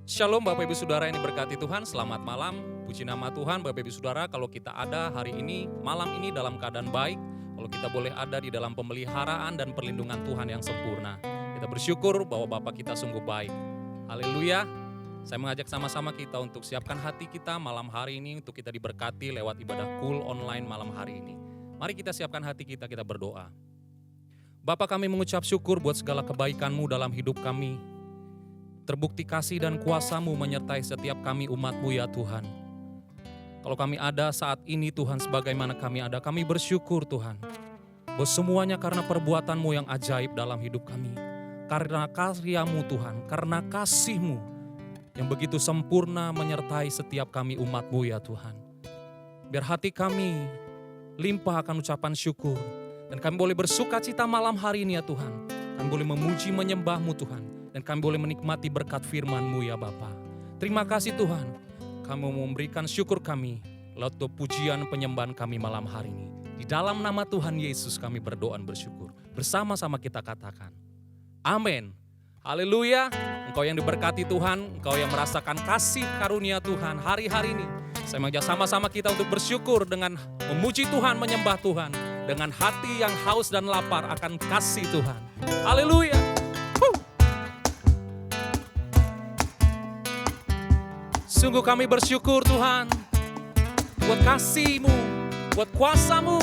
Shalom Bapak Ibu Saudara yang diberkati Tuhan, selamat malam. Puji nama Tuhan Bapak Ibu Saudara, kalau kita ada hari ini, malam ini dalam keadaan baik, kalau kita boleh ada di dalam pemeliharaan dan perlindungan Tuhan yang sempurna. Kita bersyukur bahwa Bapak kita sungguh baik. Haleluya. Saya mengajak sama-sama kita untuk siapkan hati kita malam hari ini untuk kita diberkati lewat ibadah Cool online malam hari ini. Mari kita siapkan hati kita, kita berdoa. Bapa, kami mengucap syukur buat segala kebaikan-Mu dalam hidup kami. Terbukti kasih dan kuasa-Mu menyertai setiap kami umat-Mu ya Tuhan. Kalau kami ada saat ini Tuhan sebagaimana kami ada, kami bersyukur Tuhan. Bahwa semuanya karena perbuatan-Mu yang ajaib dalam hidup kami. Karena karya-Mu Tuhan, karena kasih-Mu yang begitu sempurna menyertai setiap kami umat-Mu ya Tuhan. Biar hati kami limpah akan ucapan syukur. Dan kami boleh bersuka cita malam hari ini ya Tuhan. Kami boleh memuji menyembah-Mu Tuhan. Dan kami boleh menikmati berkat firman-Mu ya Bapa. Terima kasih Tuhan. Kami memberikan syukur kami lewat pujian penyembahan kami malam hari ini. Di dalam nama Tuhan Yesus kami berdoa dan bersyukur. Bersama-sama kita katakan. Amin. Haleluya. Engkau yang diberkati Tuhan. Engkau yang merasakan kasih karunia Tuhan hari-hari ini. Saya mengajak sama-sama kita untuk bersyukur dengan memuji Tuhan, menyembah Tuhan. Dengan hati yang haus dan lapar akan kasih Tuhan. Haleluya. Sungguh kami bersyukur Tuhan, buat kasih-Mu, buat kuasa-Mu,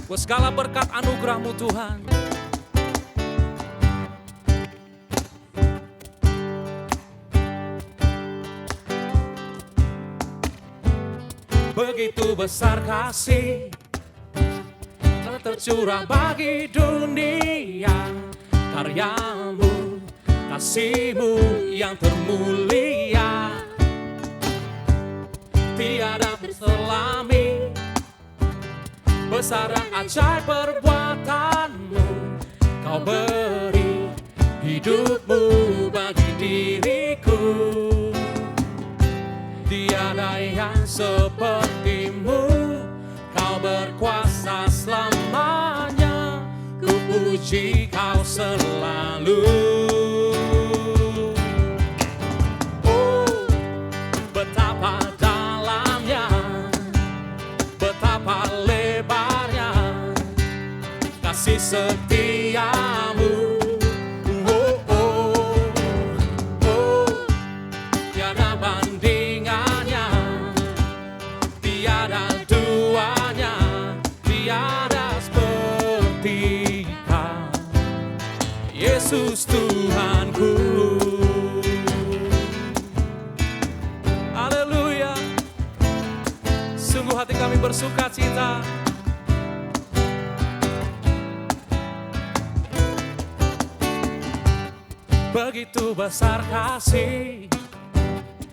buat segala berkat anugerah-Mu Tuhan. Begitu besar kasih telah tercurah bagi dunia, karya-Mu, kasih-Mu yang termulia. Tiada terselami, besar dan ajaib perbuatan-Mu. Kau beri hidup-Mu bagi diriku. Tiada yang seperti-Mu, Kau berkuasa selamanya. Ku puji Kau selalu. Kasih setia-Mu, tiada bandingannya, tiada duanya, tiada seperti Kau, Yesus Tuhanku. Haleluya. Sungguh hati kami bersuka cita. Begitu besar kasih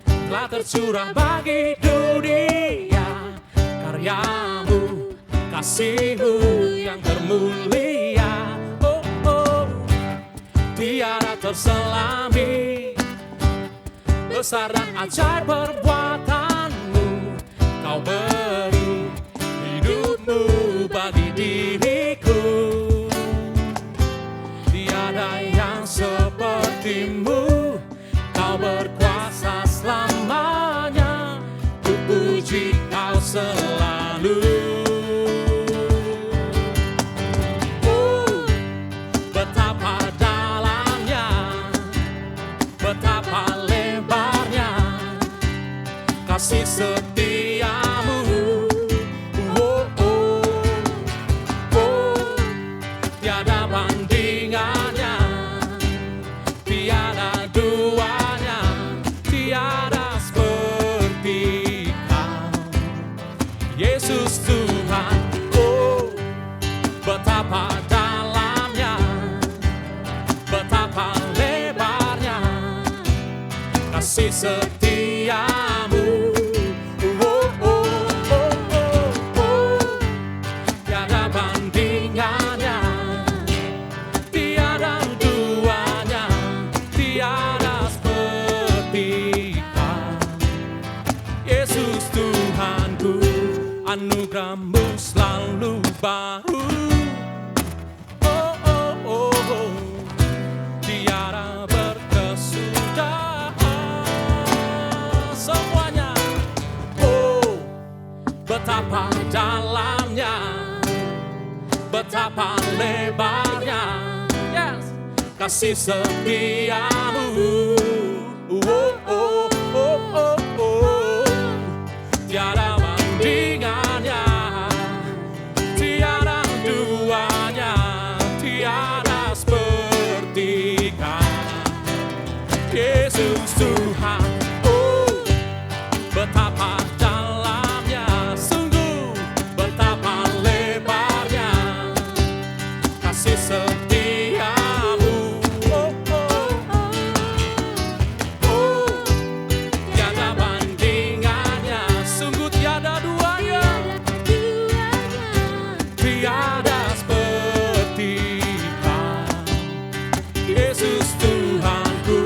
telah tercurah bagi dunia, karya-Mu, kasih-Mu yang termulia. Tiada terselami, besar dan ajaib perbuatan-Mu. Kau beri hidup-Mu bagi diriku. Tiada yang seperti-Mu, Kau berkuasa selamanya. Ku puji Kau selalu. Betapa dalamnya, betapa lebarnya kasih setia-Mu. Tiada bandingannya, tiada duanya, tiada seperti Kau, Yesus Tuhan. Betapa dalamnya, betapa lebarnya kasih setia-Mu. Tiada bandingannya, tiada duanya, tiada seperti Kau, Yesus Tuhanku. Anugerah-Mu selalu baru. Tiada berkesudahan. betapa dalamnya, betapa lebarnya, yes, kasih setiamu. Tiada bandingannya, tiada duanya, tiada seperti Kau, Yesus Tuhan. Betapa dalamnya, sungguh betapa lebarnya kasih setiamu. Tiada bandingannya, sungguh tiada duanya, tiada seperti Kau, Yesus Tuhanku.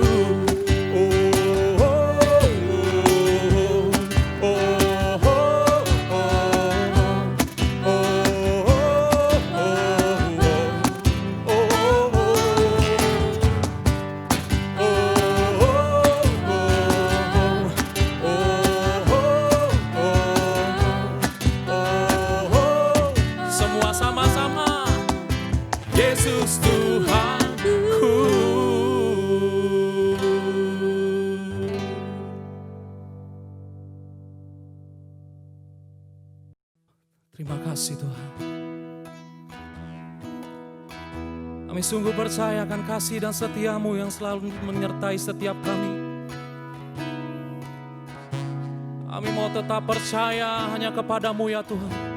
Semua sama-sama, Yesus Tuhanku. Terima kasih Tuhan. Kami sungguh percaya akan kasih dan setia-Mu yang selalu menyertai setiap kami. Kami mau tetap percaya hanya kepada-Mu ya Tuhan.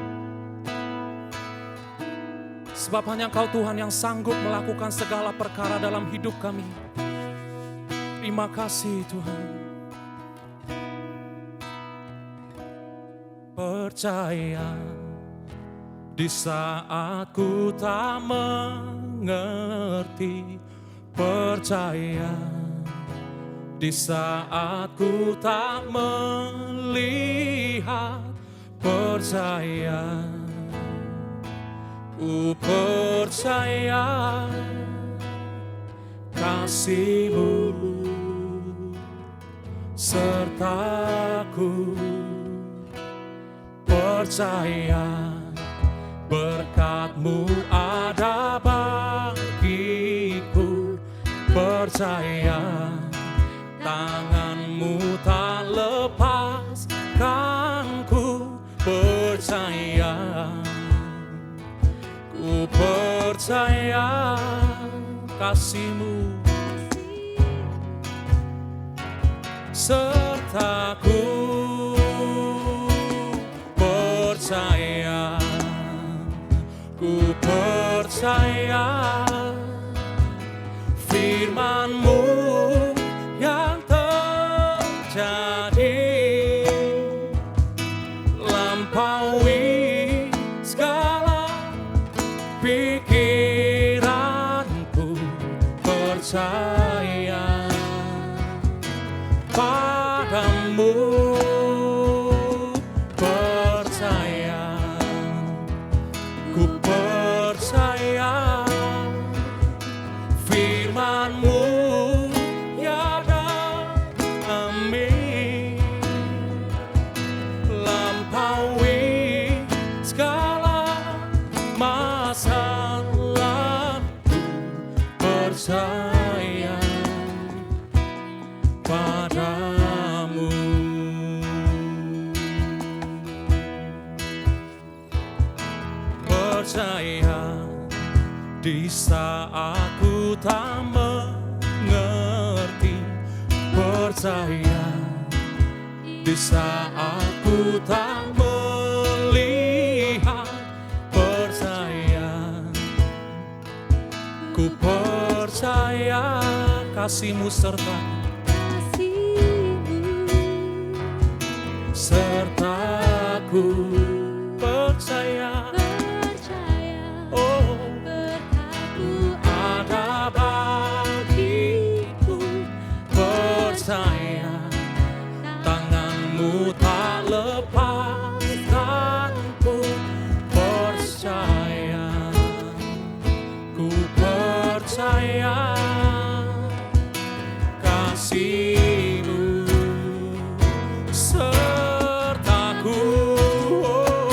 Sebab hanya Engkau Tuhan yang sanggup melakukan segala perkara dalam hidup kami. Terima kasih Tuhan. Percaya di saat ku tak mengerti, percaya di saat ku tak melihat, percaya, ku percaya kasih-Mu sertaku, percaya berkat-Mu ada bagiku, percaya tangan-Mu tak lepaskanku, percaya, ku percaya kasih-Mu sertaku, percaya, ku percaya firman-Mu yang terjadi, lampaui segala pikiranku, percaya padamu, percaya, ku percaya firman-Mu ya amin, lampaui segala masalahku, percaya padamu. Percaya di saat ku tak mengerti, percaya di saat ku tak melihat, percaya, ku percaya kasih-Mu sertaku, percaya, oh berkat-Mu ada bagiku, percaya tangan-Mu tak lepaskanku, percaya, ku percaya kasih-Mu sertaku, oh,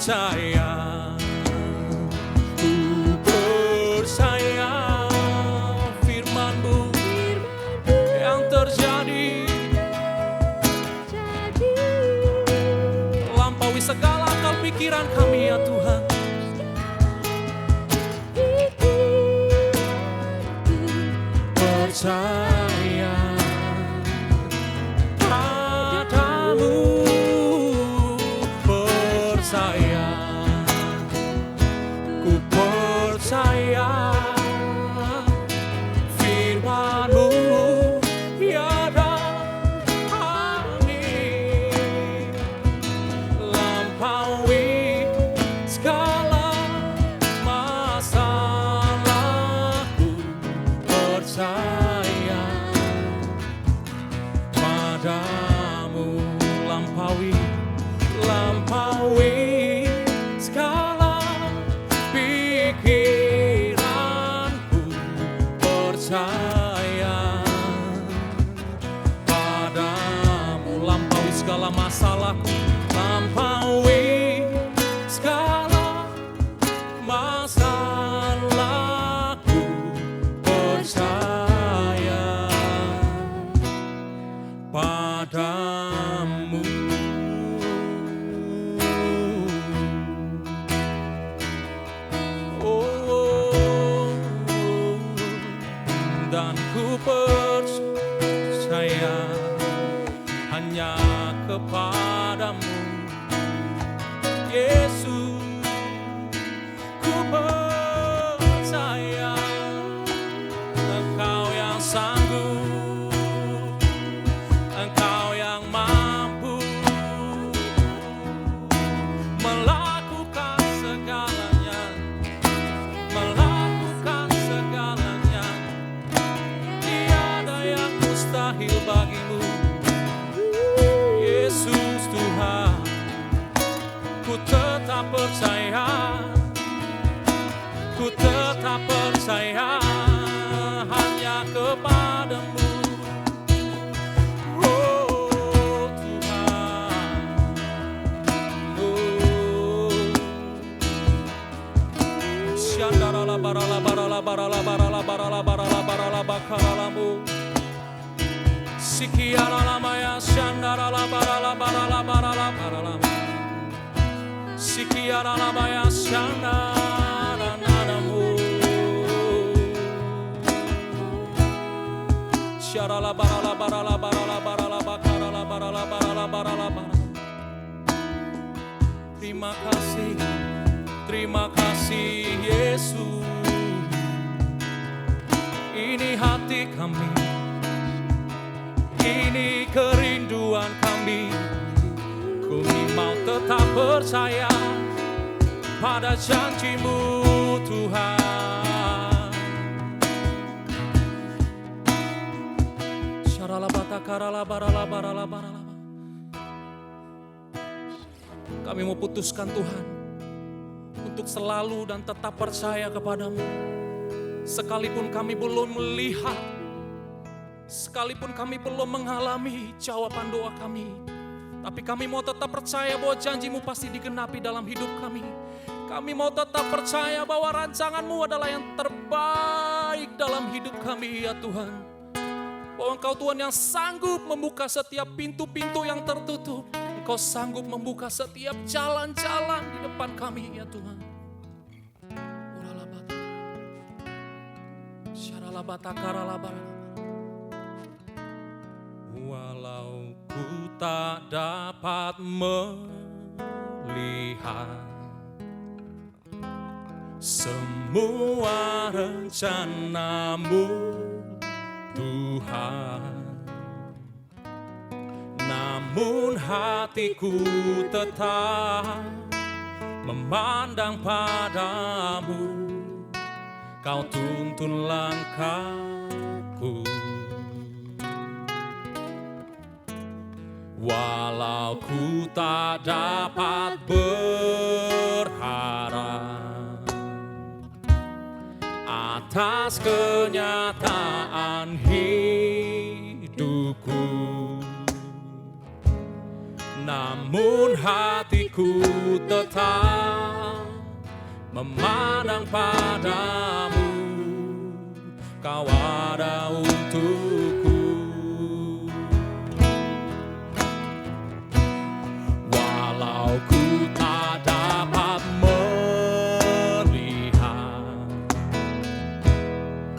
percaya, ku percaya firman-Mu yang terjadi, lampaui segala akal pikiran kami ya Tuhan. Percaya padamu, percaya, ku percaya firman-Mu tiada angin, lampaui segala masalahku. Percaya padamu, lampaui segala pikiranku. Percaya padamu, lampaui segala masalahku, lampaui segala masalahku. Percaya padamu. Oh, dan ku percaya hanya kepadamu, Yesus. Ku percaya Engkau yang sanggup, Engkau yang mampu melakukan segalanya, melakukan segalanya. Tiada yang mustahil bagimu, Yesus Tuhan. Ku tetap percaya, ku tetap percaya hanya kepadamu. Oh Tuhan, oh Syandarala barala barala barala barala barala barala barala bakaralamu. Sikiara lamaya syandarala barala barala barala barala. Sikiara lamaya syandara nanamu. Syarala barala barala barala barala bakarala barala barala barala barala. Terima kasih Yesus. Ini hati kami, ini kerinduan kami. Kami mau tetap percaya pada janji-Mu Tuhan. Syarala batakarala barala barala barala. Kami mau putuskan Tuhan untuk selalu dan tetap percaya kepadamu. Sekalipun kami belum melihat, sekalipun kami belum mengalami jawaban doa kami, tapi kami mau tetap percaya bahwa janji-Mu pasti digenapi dalam hidup kami. Kami mau tetap percaya bahwa rancangan-Mu adalah yang terbaik dalam hidup kami ya Tuhan. Bahwa Engkau Tuhan yang sanggup membuka setiap pintu-pintu yang tertutup. Engkau sanggup membuka setiap jalan-jalan di depan kami ya Tuhan. Walau ku tak dapat melihat semua rencana-Mu Tuhan, namun hatiku tetap memandang padamu. Kau tuntun langkahku. Walau ku tak dapat berharap atas kenyataan hidupku, namun hatiku hatiku tetap memandang padamu, Kau ada untukku. Walau ku tak dapat melihat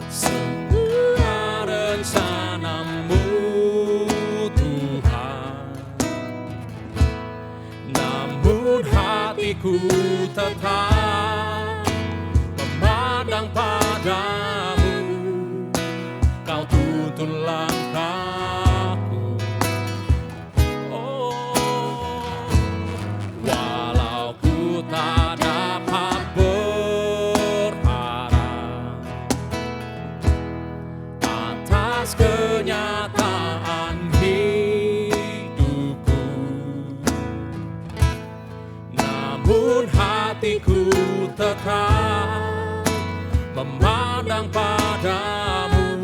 semua rencana-Mu Tuhan, namun hatiku tetap memandang padamu, Kau tuntun langkahku. Oh, walau ku tak dapat berharap atas kenyataan hidupku, namun hatiku tetap memandang padamu,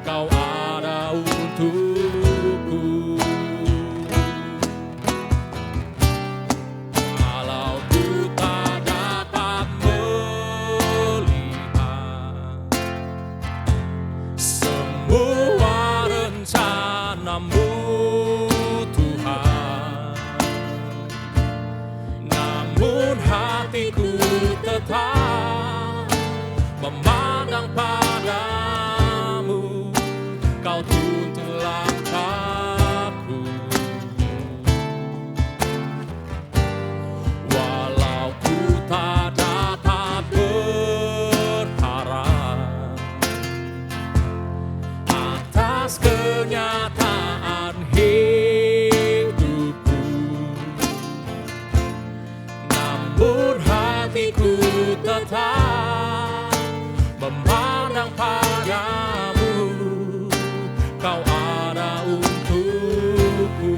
Kau ada untukku. Walau ku tak dapat melihat semua rencana-Mu Tuhan, namun hatiku tetap memandang padamu, Kau tuntun langkahku. Walau ku tak dapat berharap atas kenyataan hidupku, namun hatiku tetap memandang padamu, Kau ada untukku.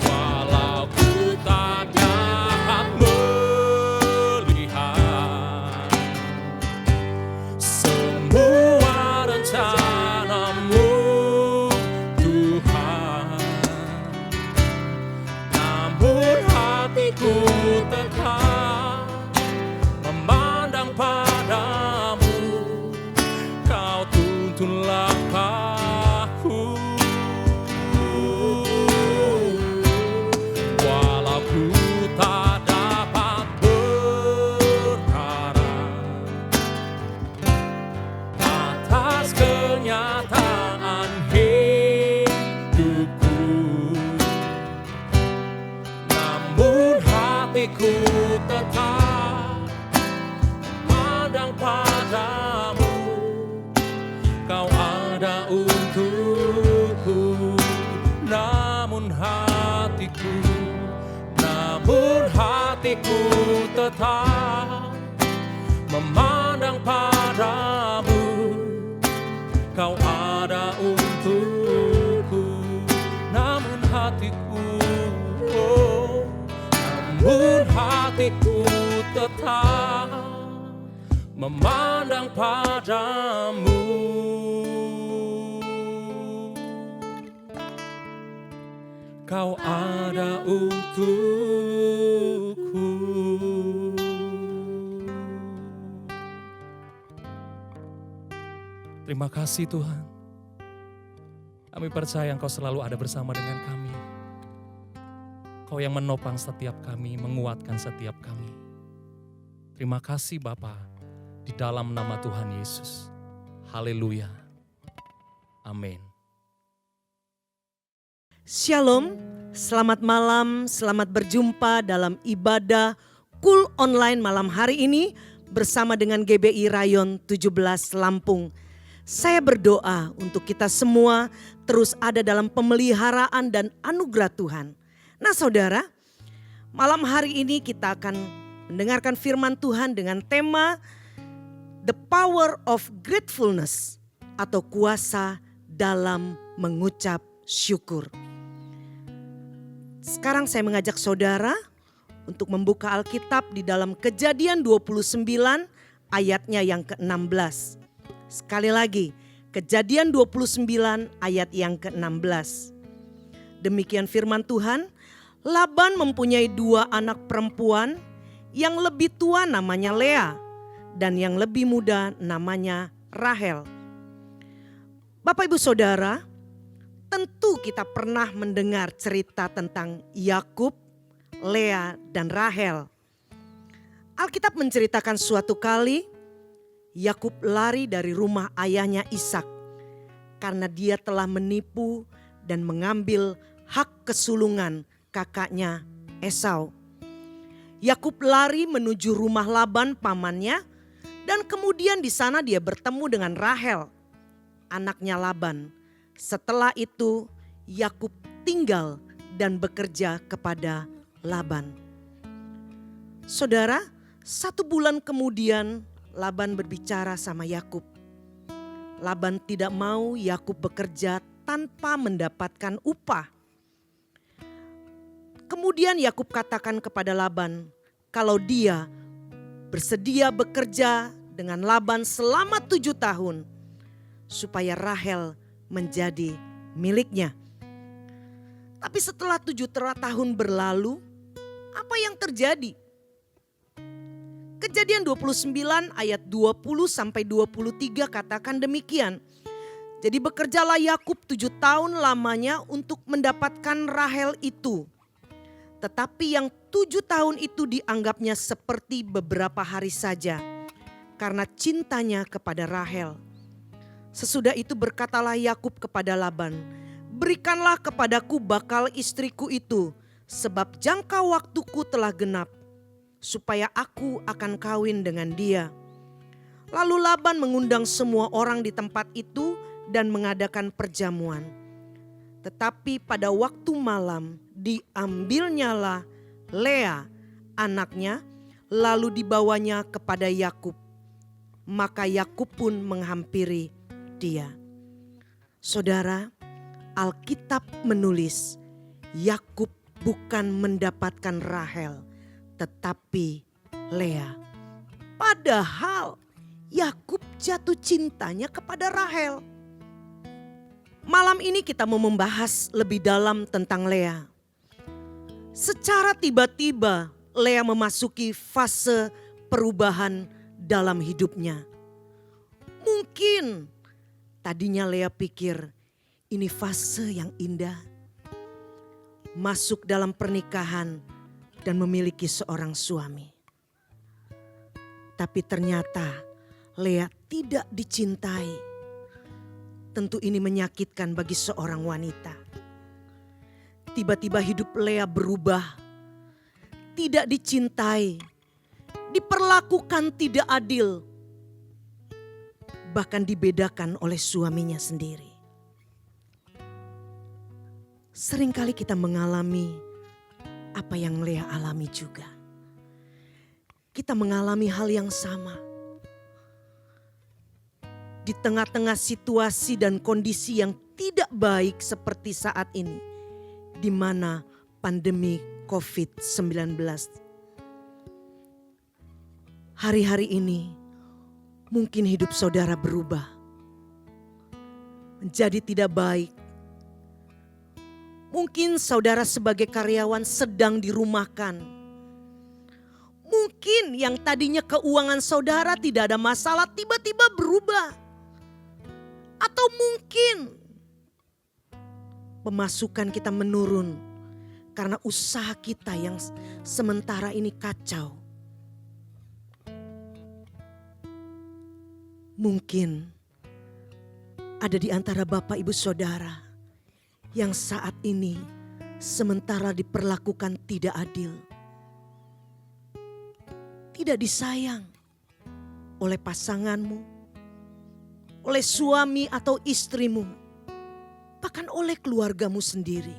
Walau ku tak dapat melihat semua rencana-Mu Tuhan, namun hatiku tetap memandang padamu, Kau tuntun langkahku. Walau ku tak dapat berharap atas kenyataan hidupku, namun hatiku tetap memandang padamu, Kau ada untukku. Namun hatiku tetap memandang padamu, Kau ada untukku. Namun hatiku, namun hatiku tetap memandang padamu, Kau ada untukku. Terima kasih Tuhan. Kami percaya Engkau selalu ada bersama dengan kami. Kau yang menopang setiap kami, menguatkan setiap kami. Terima kasih Bapa, di dalam nama Tuhan Yesus. Haleluya. Amin. Shalom, selamat malam, selamat berjumpa dalam ibadah Cool Online malam hari ini bersama dengan GBI Rayon 17 Lampung. Saya berdoa untuk kita semua terus ada dalam pemeliharaan dan anugerah Tuhan. Nah saudara, malam hari ini kita akan mendengarkan firman Tuhan dengan tema The Power of Gratefulness atau kuasa dalam mengucap syukur. Sekarang saya mengajak saudara untuk membuka Alkitab di dalam Kejadian 29 ayatnya yang ke-16. Sekali lagi, Kejadian 29 ayat yang ke-16. Demikian firman Tuhan. Laban mempunyai 2 anak perempuan, yang lebih tua namanya Lea dan yang lebih muda namanya Rahel. Bapak Ibu Saudara, tentu kita pernah mendengar cerita tentang Yakub, Lea dan Rahel. Alkitab menceritakan suatu kali Yakub lari dari rumah ayahnya Ishak karena dia telah menipu dan mengambil hak kesulungan kakaknya Esau. Yakub lari menuju rumah Laban pamannya dan kemudian di sana dia bertemu dengan Rahel, anaknya Laban. Setelah itu Yakub tinggal dan bekerja kepada Laban. Saudara, 1 bulan kemudian Laban berbicara sama Yakub. Laban tidak mau Yakub bekerja tanpa mendapatkan upah. Kemudian Yakub katakan kepada Laban kalau dia bersedia bekerja dengan Laban selama 7 tahun supaya Rahel menjadi miliknya. Tapi setelah 7 tahun berlalu, apa yang terjadi? Kejadian 29 ayat 20 sampai 23 katakan demikian. Jadi bekerjalah Yakub 7 tahun lamanya untuk mendapatkan Rahel itu. Tetapi yang 7 tahun itu dianggapnya seperti beberapa hari saja karena cintanya kepada Rahel. Sesudah itu berkatalah Yakub kepada Laban, "Berikanlah kepadaku bakal istriku itu, sebab jangka waktuku telah genap, supaya aku akan kawin dengan dia." Lalu Laban mengundang semua orang di tempat itu dan mengadakan perjamuan. Tetapi pada waktu malam diambilnyalah Lea anaknya lalu dibawanya kepada Yakub. Maka Yakub pun menghampiri dia. Saudara, Alkitab menulis Yakub bukan mendapatkan Rahel tetapi Lea. Padahal Yakub jatuh cintanya kepada Rahel. Malam ini kita mau membahas lebih dalam tentang Lea. Secara tiba-tiba Lea memasuki fase perubahan dalam hidupnya. Mungkin tadinya Lea pikir ini fase yang indah. Masuk dalam pernikahan dan memiliki seorang suami. Tapi ternyata Lea tidak dicintai. Tentu ini menyakitkan bagi seorang wanita. Tiba-tiba hidup Lea berubah. Tidak dicintai. Diperlakukan tidak adil. Bahkan dibedakan oleh suaminya sendiri. Seringkali kita mengalami apa yang Lea alami juga. Kita mengalami hal yang sama. Di tengah-tengah situasi dan kondisi yang tidak baik seperti saat ini, di mana pandemi COVID-19. Hari-hari ini mungkin hidup saudara berubah. Menjadi tidak baik. Mungkin saudara sebagai karyawan sedang dirumahkan. Mungkin yang tadinya keuangan saudara tidak ada masalah tiba-tiba berubah. Atau mungkin pemasukan kita menurun karena usaha kita yang sementara ini kacau. Mungkin ada di antara Bapak Ibu Saudara yang saat ini sementara diperlakukan tidak adil. Tidak disayang oleh pasanganmu, oleh suami atau istrimu, bahkan oleh keluargamu sendiri.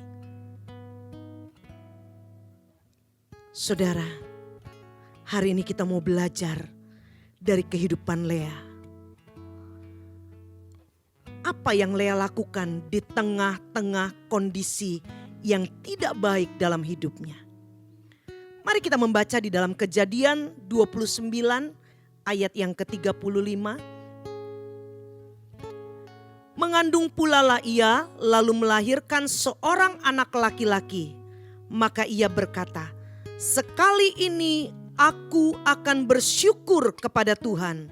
Saudara, hari ini kita mau belajar dari kehidupan Lea. Apa yang Lea lakukan di tengah-tengah kondisi yang tidak baik dalam hidupnya. Mari kita membaca di dalam Kejadian 29 ayat yang ke-35. Mengandung pula lah ia, lalu melahirkan seorang anak laki-laki. Maka ia berkata, sekali ini aku akan bersyukur kepada Tuhan.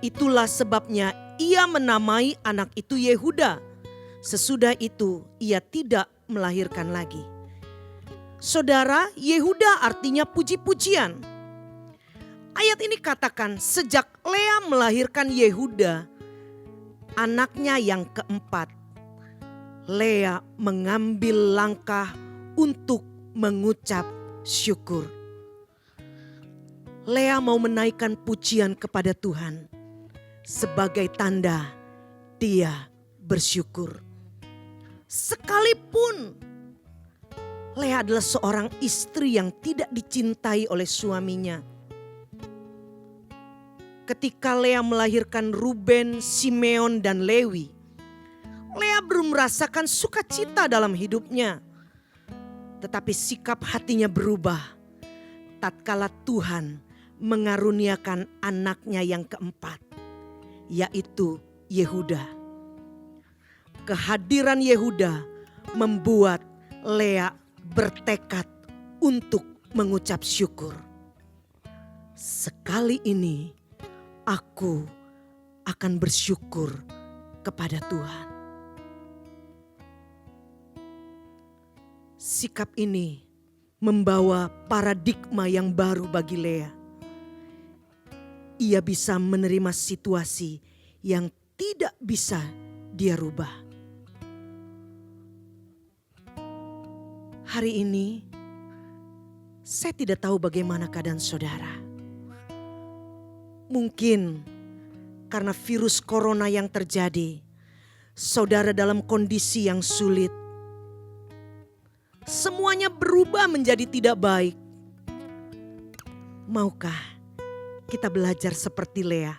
Itulah sebabnya ia menamai anak itu Yehuda. Sesudah itu ia tidak melahirkan lagi. Saudara, Yehuda artinya puji-pujian. Ayat ini katakan sejak Lea melahirkan Yehuda, anaknya yang keempat, Lea mengambil langkah untuk mengucap syukur. Lea mau menaikkan pujian kepada Tuhan sebagai tanda dia bersyukur. Sekalipun Lea adalah seorang istri yang tidak dicintai oleh suaminya. Ketika Lea melahirkan Ruben, Simeon, dan Lewi, Lea belum merasakan sukacita dalam hidupnya. Tetapi sikap hatinya berubah tatkala Tuhan mengaruniakan anaknya yang keempat, yaitu Yehuda. Kehadiran Yehuda membuat Lea bertekad untuk mengucap syukur. Sekali ini aku akan bersyukur kepada Tuhan. Sikap ini membawa paradigma yang baru bagi Lea. Ia bisa menerima situasi yang tidak bisa dia rubah. Hari ini saya tidak tahu bagaimana keadaan saudara. Mungkin karena virus corona yang terjadi, saudara dalam kondisi yang sulit. Semuanya berubah menjadi tidak baik. Maukah kita belajar seperti Lea?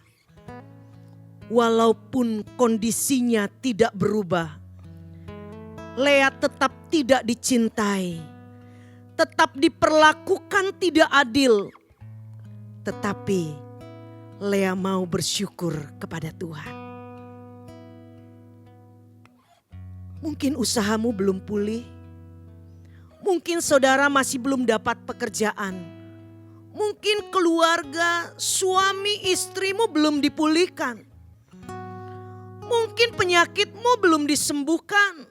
Walaupun kondisinya tidak berubah, Lea tetap tidak dicintai, tetap diperlakukan tidak adil. Tetapi Lea mau bersyukur kepada Tuhan. Mungkin usahamu belum pulih. Mungkin saudara masih belum dapat pekerjaan. Mungkin keluarga, suami, istrimu belum dipulihkan. Mungkin penyakitmu belum disembuhkan.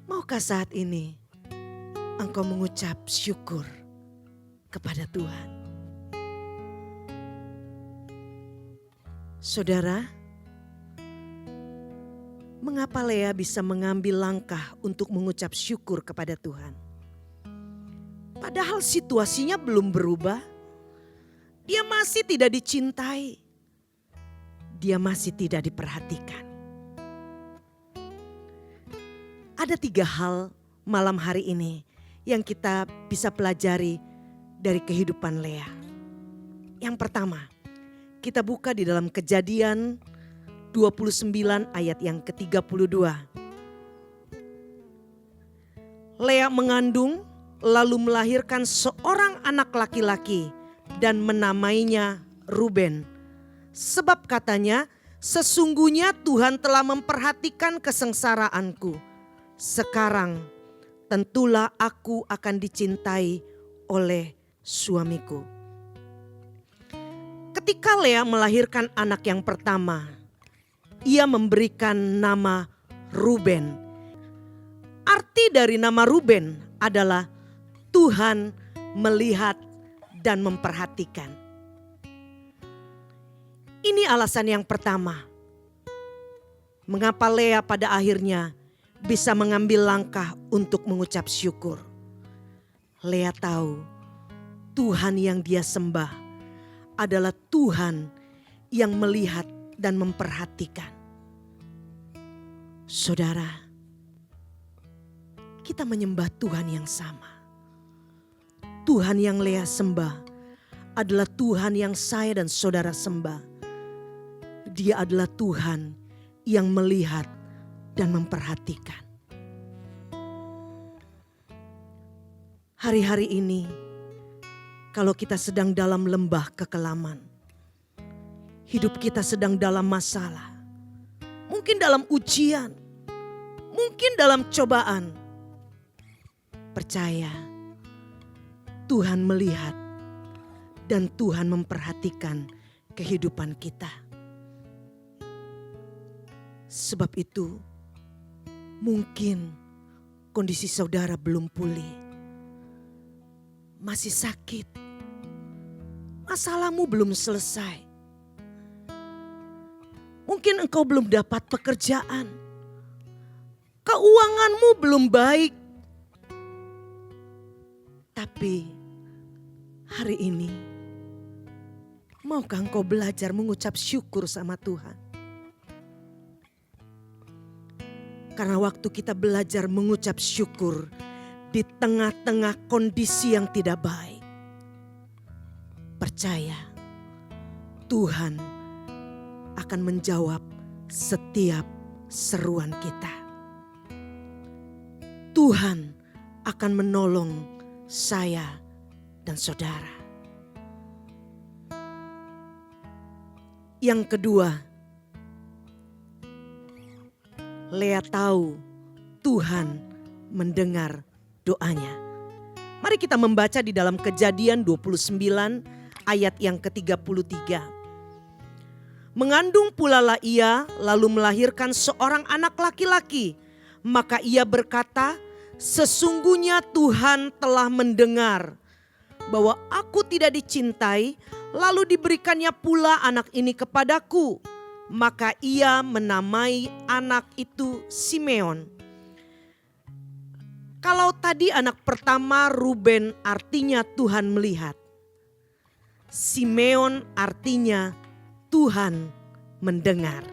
Maukah saat ini engkau mengucap syukur kepada Tuhan? Saudara, mengapa Lea bisa mengambil langkah untuk mengucap syukur kepada Tuhan? Padahal situasinya belum berubah. Dia masih tidak dicintai. Dia masih tidak diperhatikan. Ada 3 hal malam hari ini yang kita bisa pelajari dari kehidupan Lea. Yang pertama, kita buka di dalam Kejadian 29 ayat yang ke-32. Lea mengandung lalu melahirkan seorang anak laki-laki dan menamainya Ruben. Sebab katanya, sesungguhnya Tuhan telah memperhatikan kesengsaraanku. Sekarang tentulah aku akan dicintai oleh suamiku. Ketika Lea melahirkan anak yang pertama, ia memberikan nama Ruben. Arti dari nama Ruben adalah Tuhan melihat dan memperhatikan. Ini alasan yang pertama. Mengapa Lea pada akhirnya bisa mengambil langkah untuk mengucap syukur. Lea tahu Tuhan yang dia sembah adalah Tuhan yang melihat dan memperhatikan. Saudara, kita menyembah Tuhan yang sama. Tuhan yang Lea sembah adalah Tuhan yang saya dan saudara sembah. Dia adalah Tuhan yang melihat dan memperhatikan. Hari-hari ini, kalau kita sedang dalam lembah kekelaman, hidup kita sedang dalam masalah, mungkin dalam ujian, mungkin dalam cobaan. Percaya, Tuhan melihat dan Tuhan memperhatikan kehidupan kita. Sebab itu, mungkin kondisi saudara belum pulih, masih sakit, masalahmu belum selesai. Mungkin engkau belum dapat pekerjaan, keuanganmu belum baik. Tapi hari ini, maukah engkau belajar mengucap syukur sama Tuhan? Karena waktu kita belajar mengucap syukur di tengah-tengah kondisi yang tidak baik, percaya Tuhan akan menjawab setiap seruan kita. Tuhan akan menolong saya dan saudara. Yang kedua, Lea tahu Tuhan mendengar doanya. Mari kita membaca di dalam Kejadian 29 ayat yang ke-33. Mengandung pulalah ia lalu melahirkan seorang anak laki-laki. Maka ia berkata, sesungguhnya Tuhan telah mendengar bahwa aku tidak dicintai, lalu diberikannya pula anak ini kepadaku. Maka ia menamai anak itu Simeon. Kalau tadi anak pertama Ruben artinya Tuhan melihat, Simeon artinya Tuhan mendengar.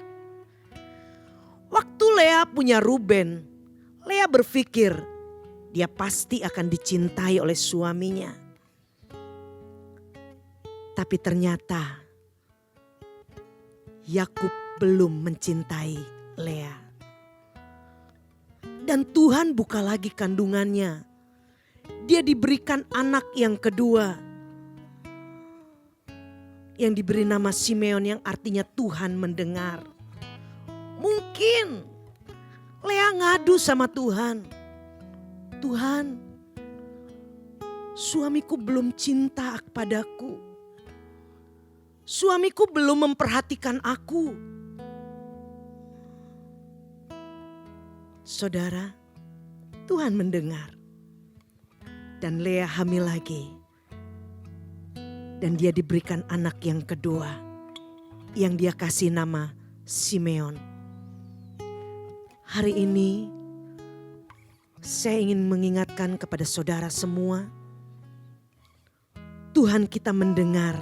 Waktu Lea punya Ruben, Lea berpikir dia pasti akan dicintai oleh suaminya. Tapi ternyata Yakub belum mencintai Lea. Dan Tuhan buka lagi kandungannya. Dia diberikan anak yang kedua, yang diberi nama Simeon, yang artinya Tuhan mendengar. Mungkin Lea ngadu sama Tuhan. Tuhan, suamiku belum cinta kepadaku. Suamiku belum memperhatikan aku. Saudara, Tuhan mendengar. Dan Lea hamil lagi. Dan dia diberikan anak yang kedua, yang dia kasih nama Simeon. Hari ini saya ingin mengingatkan kepada saudara semua, Tuhan kita mendengar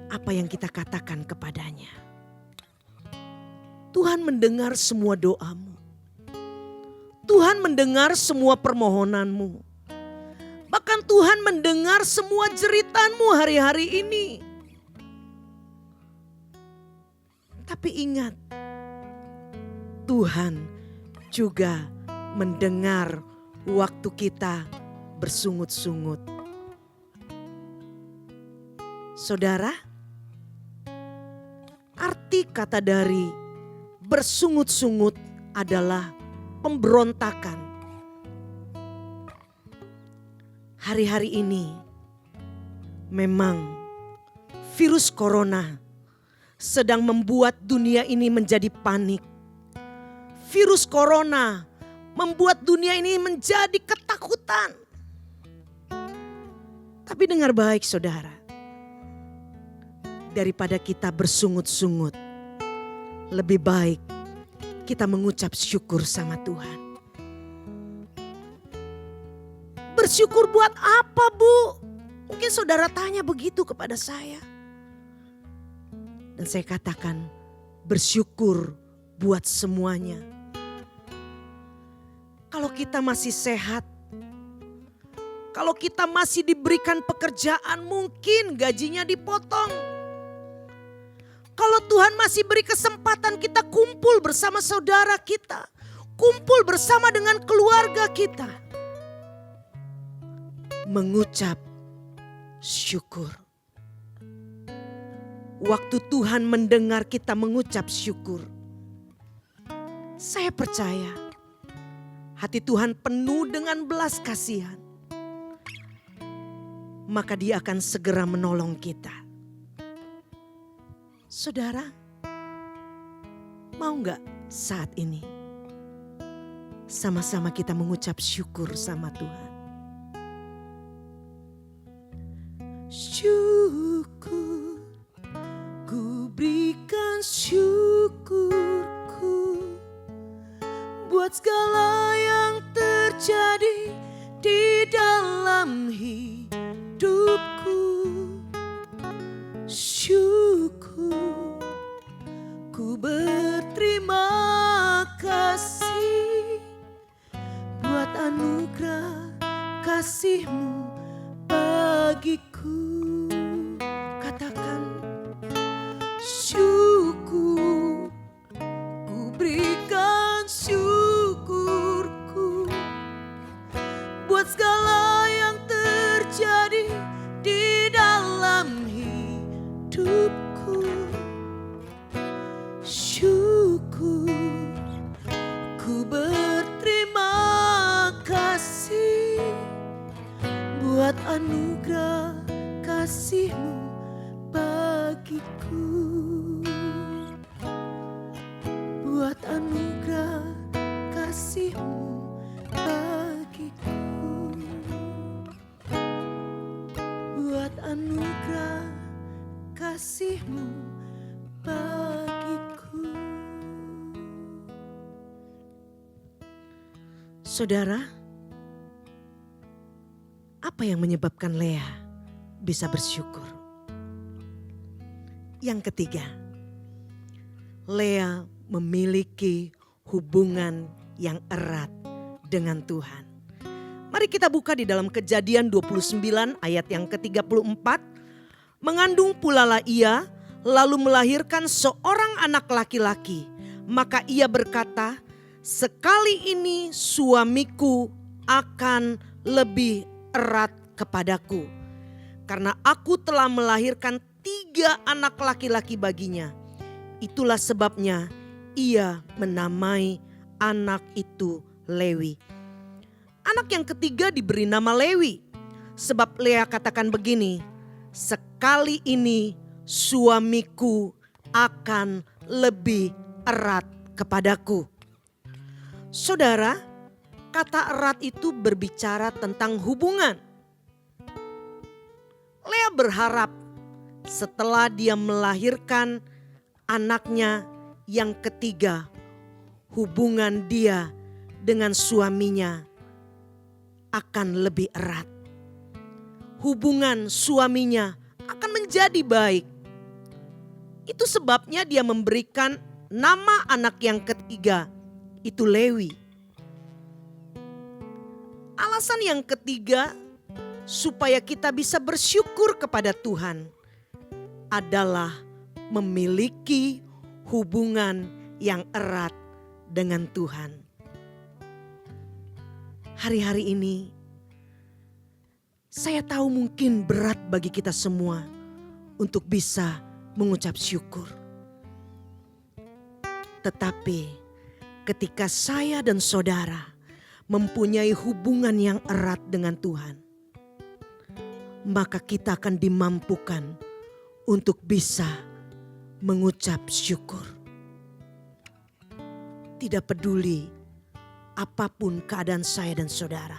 apa yang kita katakan kepadanya. Tuhan mendengar semua doamu. Tuhan mendengar semua permohonanmu. Bahkan Tuhan mendengar semua jeritanmu hari-hari ini. Tapi ingat, Tuhan juga mendengar waktu kita bersungut-sungut. Saudara, arti kata dari bersungut-sungut adalah pemberontakan. Hari-hari ini memang virus corona sedang membuat dunia ini menjadi panik. Virus corona membuat dunia ini menjadi ketakutan. Tapi dengar baik saudara, daripada kita bersungut-sungut, lebih baik kita mengucap syukur sama Tuhan. Bersyukur buat apa, Bu? Mungkin saudara tanya begitu kepada saya. Dan saya katakan, bersyukur buat semuanya. Kalau kita masih sehat, kalau kita masih diberikan pekerjaan, mungkin gajinya dipotong. Kalau Tuhan masih beri kesempatan kita kumpul bersama saudara kita, kumpul bersama dengan keluarga kita, mengucap syukur. waktu Tuhan mendengar kita mengucap syukur. Saya percaya hati Tuhan penuh dengan belas kasihan. Maka Dia akan segera menolong kita. Saudara, mau gak saat ini sama-sama kita mengucap syukur sama Tuhan? Syukur, ku berikan syukurku buat segala yang terjadi di dalam hidupku. Syukur, ku berterima kasih buat anugerah kasih-Mu bagiku. Katakan syukur, ku berikan syukurku buat segala yang terjadi di dalam hidupku. Syukur, ku berterima kasih buat anugerah kasih-Mu bagiku. Buat anugerah kasih-Mu bagiku. Buat anugerah kasih-Mu bagiku. Saudara, apa yang menyebabkan Lea bisa bersyukur? Yang ketiga, Lea memiliki hubungan yang erat dengan Tuhan. Mari kita buka di dalam Kejadian 29 ayat yang ke-34. Mengandung pulalah ia, lalu melahirkan seorang anak laki-laki. Maka ia berkata, sekali ini suamiku akan lebih erat kepadaku, karena aku telah melahirkan 3 anak laki-laki baginya. Itulah sebabnya ia menamai anak itu Lewi. Anak yang ketiga diberi nama Lewi, sebab Lea katakan begini, sekali ini suamiku akan lebih erat kepadaku. Saudara, kata erat itu berbicara tentang hubungan. Lea berharap setelah dia melahirkan anaknya yang ketiga, hubungan dia dengan suaminya akan lebih erat. Hubungan suaminya akan menjadi baik. Itu sebabnya dia memberikan nama anak yang ketiga, itu Lewi. Alasan yang ketiga supaya kita bisa bersyukur kepada Tuhan adalah memiliki hubungan yang erat dengan Tuhan. Hari-hari ini saya tahu mungkin berat bagi kita semua untuk bisa mengucap syukur. Tetapi ketika saya dan saudara mempunyai hubungan yang erat dengan Tuhan, maka kita akan dimampukan untuk bisa mengucap syukur. Tidak peduli apapun keadaan saya dan saudara.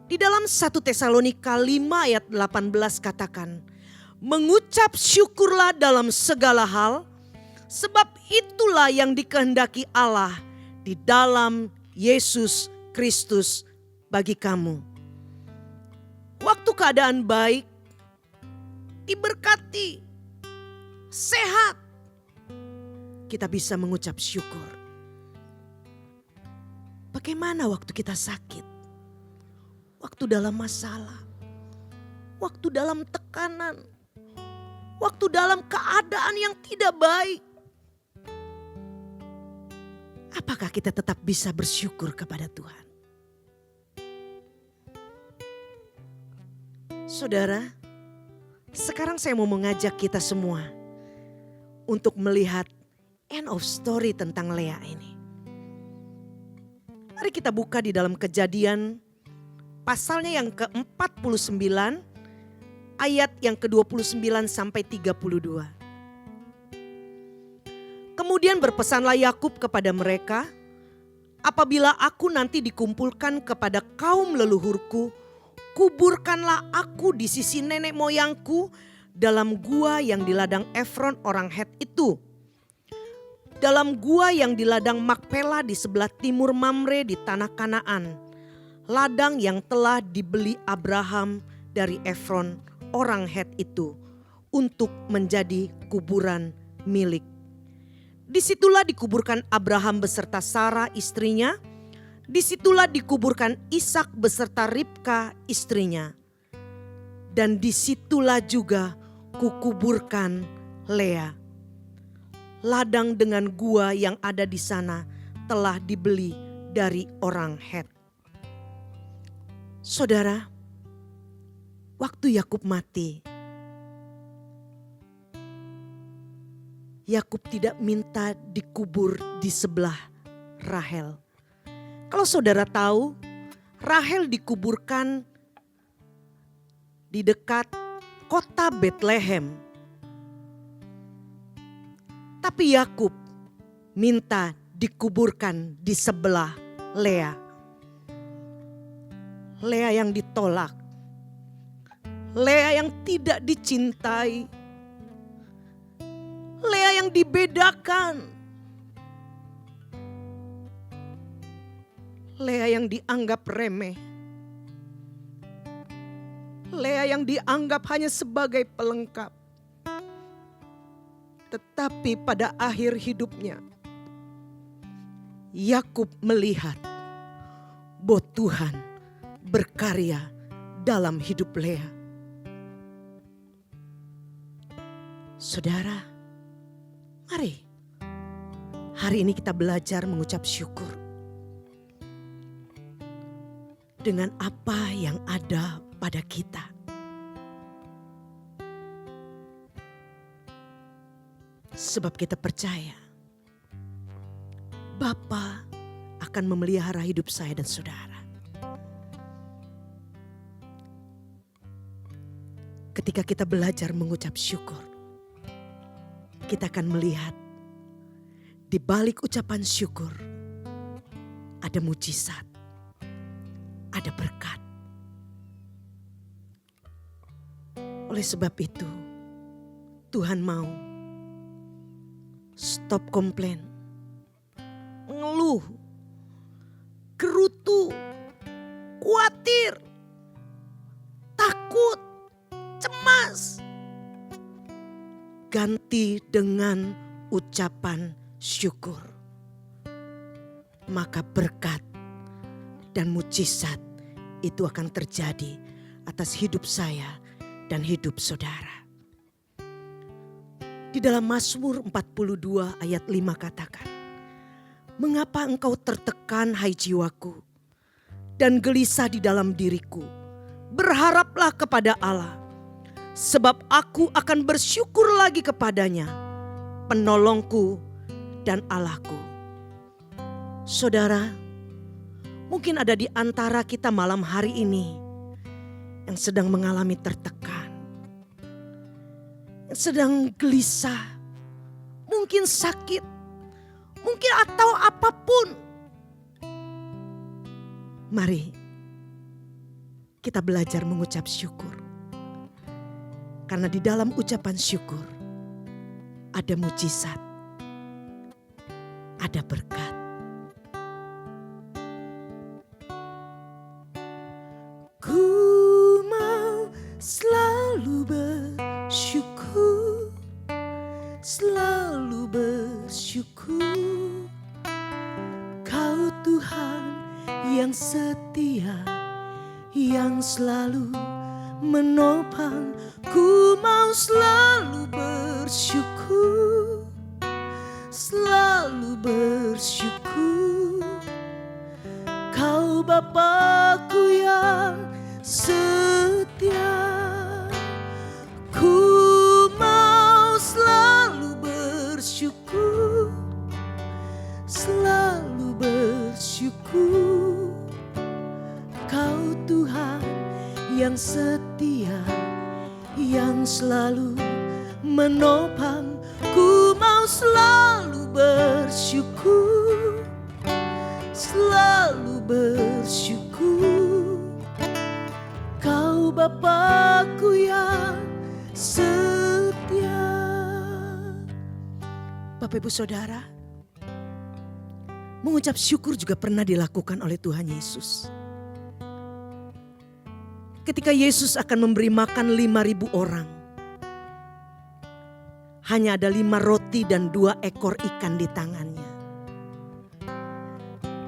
Di dalam 1 Tesalonika 5 ayat 18 katakan, mengucap syukurlah dalam segala hal, sebab itulah yang dikehendaki Allah di dalam Yesus Kristus bagi kamu. Waktu keadaan baik, diberkati, sehat, kita bisa mengucap syukur. Bagaimana waktu kita sakit? Waktu dalam masalah, waktu dalam tekanan, waktu dalam keadaan yang tidak baik. Apakah kita tetap bisa bersyukur kepada Tuhan? Saudara, sekarang saya mau mengajak kita semua untuk melihat end of story tentang Lea ini. Mari kita buka di dalam Kejadian pasalnya yang ke-49 ayat yang ke-29 sampai 32. Kemudian berpesanlah Yakub kepada mereka, apabila aku nanti dikumpulkan kepada kaum leluhurku, kuburkanlah aku di sisi nenek moyangku dalam gua yang di ladang Efron orang Het itu. Dalam gua yang di ladang Makpela di sebelah timur Mamre di tanah Kanaan. Ladang yang telah dibeli Abraham dari Efron orang Het itu untuk menjadi kuburan milik. Disitulah dikuburkan Abraham beserta Sarah istrinya. Disitulah dikuburkan Ishak beserta Ribka istrinya. Dan disitulah juga kukuburkan Lea. Ladang dengan gua yang ada di sana telah dibeli dari orang Het. Saudara, waktu Yakub mati, Yakub tidak minta dikubur di sebelah Rahel. Kalau saudara tahu, Rahel dikuburkan di dekat kota Betlehem. Tapi Yakub minta dikuburkan di sebelah Lea. Lea yang ditolak. Lea yang tidak dicintai. Lea yang dibedakan. Lea yang dianggap remeh. Lea yang dianggap hanya sebagai pelengkap. Tetapi pada akhir hidupnya, Yakub melihat bahwa Tuhan berkarya dalam hidup Lea. Saudara, mari hari ini kita belajar mengucap syukur dengan apa yang ada pada kita. Sebab kita percaya Bapa akan memelihara hidup saya dan saudara. Ketika kita belajar mengucap syukur, kita akan melihat di balik ucapan syukur ada mujizat, ada berkat. Oleh sebab itu, Tuhan mau stop komplain, ngeluh, gerutu, khawatir, takut, cemas. Ganti dengan ucapan syukur. Maka berkat dan mujizat itu akan terjadi atas hidup saya dan hidup saudara. Di dalam Mazmur 42 ayat 5 katakan, mengapa engkau tertekan hai jiwaku dan gelisah di dalam diriku? Berharaplah kepada Allah, sebab aku akan bersyukur lagi kepadanya, penolongku dan Allahku. Saudara, mungkin ada di antara kita malam hari ini yang sedang mengalami tertekan, yang sedang gelisah, mungkin sakit, mungkin atau apapun. Mari kita belajar mengucap syukur. Karena di dalam ucapan syukur ada mujizat, ada berkat. Ku mau selalu bersyukur, selalu bersyukur. Kau Tuhan yang setia, yang selalu menopang. Ku mau selalu bersyukur, selalu bersyukur. Kau Bapa-Ku yang setia. Ku mau selalu bersyukur, yang setia, yang selalu menopang. Ku mau selalu bersyukur, selalu bersyukur. Kau Bapakku yang setia. Bapak Ibu Saudara, mengucap syukur juga pernah dilakukan oleh Tuhan Yesus. Ketika Yesus akan memberi makan 5.000 orang, hanya ada 5 roti dan 2 ekor ikan di tangannya.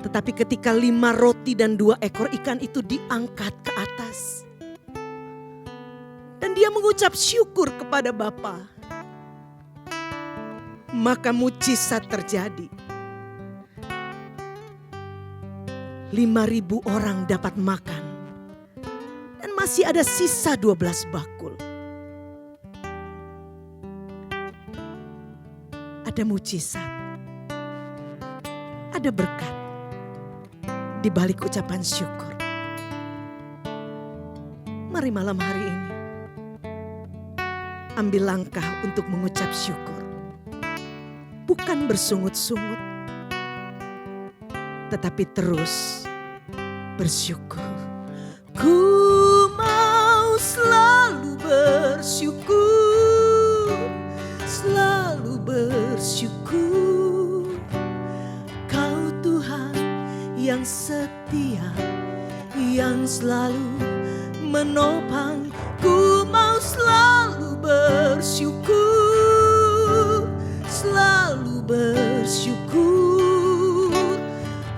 Tetapi ketika 5 roti dan 2 ekor ikan itu diangkat ke atas, dan dia mengucap syukur kepada Bapa, maka mujizat terjadi. 5.000 orang dapat makan. Dan masih ada sisa 12 bakul. Ada mujizat. Ada berkat. Di balik ucapan syukur. Mari malam hari ini ambil langkah untuk mengucap syukur. Bukan bersungut-sungut, tetapi terus bersyukur. Ku mau selalu bersyukur, selalu bersyukur. Kau Tuhan yang setia, yang selalu menopang. Ku mau selalu bersyukur, selalu bersyukur.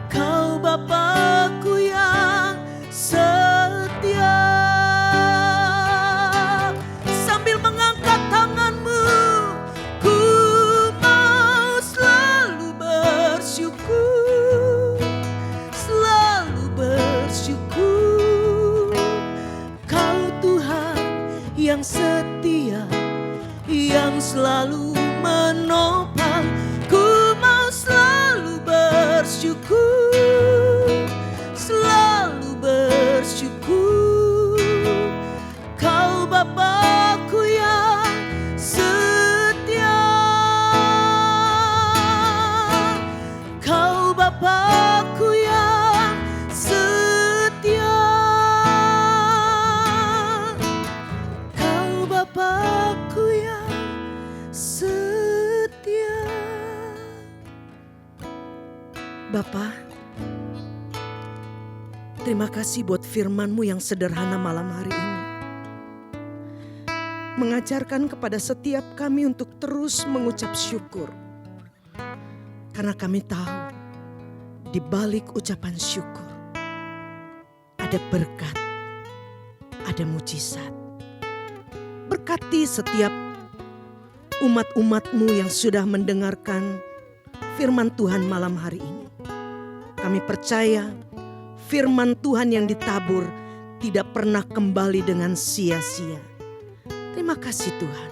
Kau Bapakku yang setia. Sambil mengangkat tanganmu, ku mau selalu bersyukur, selalu bersyukur. Kau Tuhan yang setia, yang selalu menopang. Ku mau selalu bersyukur, selalu bersyukur. Kau Bapakku yang setia. Kau Bapakku yang setia. Kau Bapakku yang setia. Bapa, terima kasih buat firman-Mu yang sederhana malam hari ini. Mengajarkan kepada setiap kami untuk terus mengucap syukur. Karena kami tahu di balik ucapan syukur ada berkat, ada mujizat. Berkati setiap umat-umat-Mu yang sudah mendengarkan firman Tuhan malam hari ini. Kami percaya firman Tuhan yang ditabur tidak pernah kembali dengan sia-sia. Terima kasih Tuhan.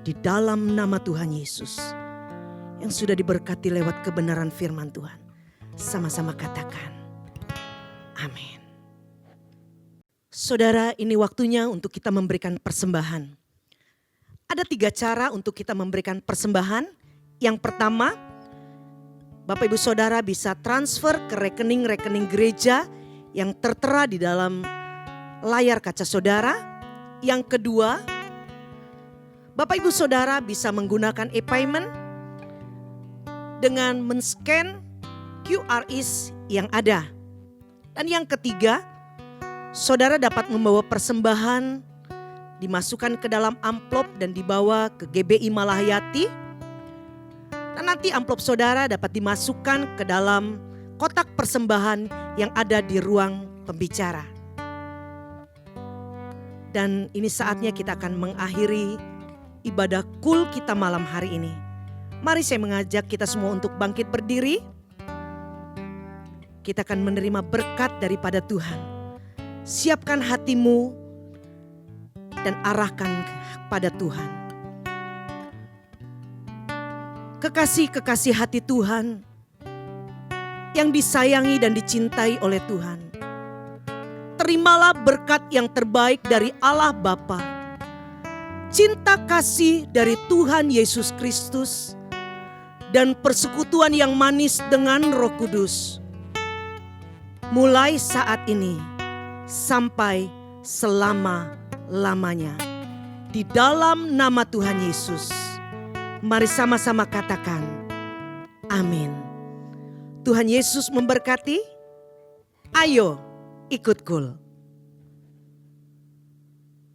Di dalam nama Tuhan Yesus yang sudah diberkati lewat kebenaran firman Tuhan. Sama-sama katakan, amin. Saudara, ini waktunya untuk kita memberikan persembahan. Ada 3 cara untuk kita memberikan persembahan. Yang pertama, Bapak Ibu Saudara bisa transfer ke rekening-rekening gereja yang tertera di dalam layar kaca saudara. Yang kedua, Bapak Ibu Saudara bisa menggunakan e-payment dengan men-scan QRIS yang ada. Dan yang ketiga, saudara dapat membawa persembahan, dimasukkan ke dalam amplop dan dibawa ke GBI Malahayati. Dan nanti amplop saudara dapat dimasukkan ke dalam kotak persembahan yang ada di ruang pembicara. Dan ini saatnya kita akan mengakhiri ibadah kul kita malam hari ini. Mari saya mengajak kita semua untuk bangkit berdiri. Kita akan menerima berkat daripada Tuhan. Siapkan hatimu dan arahkan kepada Tuhan. Kekasih-kekasih hati Tuhan yang disayangi dan dicintai oleh Tuhan. terimalah berkat yang terbaik dari Allah Bapa, cinta kasih dari Tuhan Yesus Kristus, dan persekutuan yang manis dengan Roh Kudus, mulai saat ini sampai selama-lamanya. Di dalam nama Tuhan Yesus, mari sama-sama katakan, amin. Tuhan Yesus memberkati. Ayo ikut Kul.